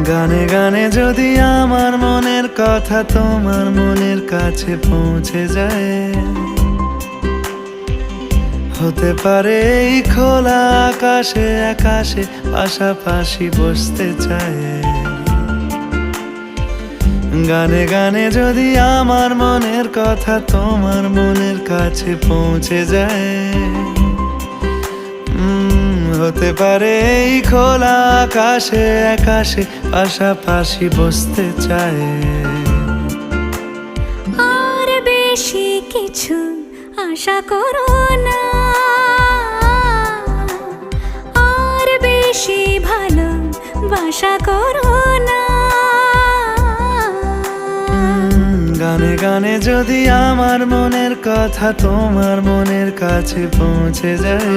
গানে গানে যদি আমার মনের কথা তোমার মনের কাছে পৌঁছে যায়, হতে পারে এই খোলা আকাশে আকাশে পাশাপাশি বসতে চায়। গানে গানে যদি আমার মনের কথা তোমার মনের কাছে পৌঁছে যায়, হতে পারে এই খোলা আকাশে আকাশে পাশাপাশি বসতে চায়। আর বেশি কিছু আশা করো না, আর বেশি ভালোবাসা করো না। গানে গানে যদি আমার মনের কথা তোমার মনের কাছে পৌঁছে যায়,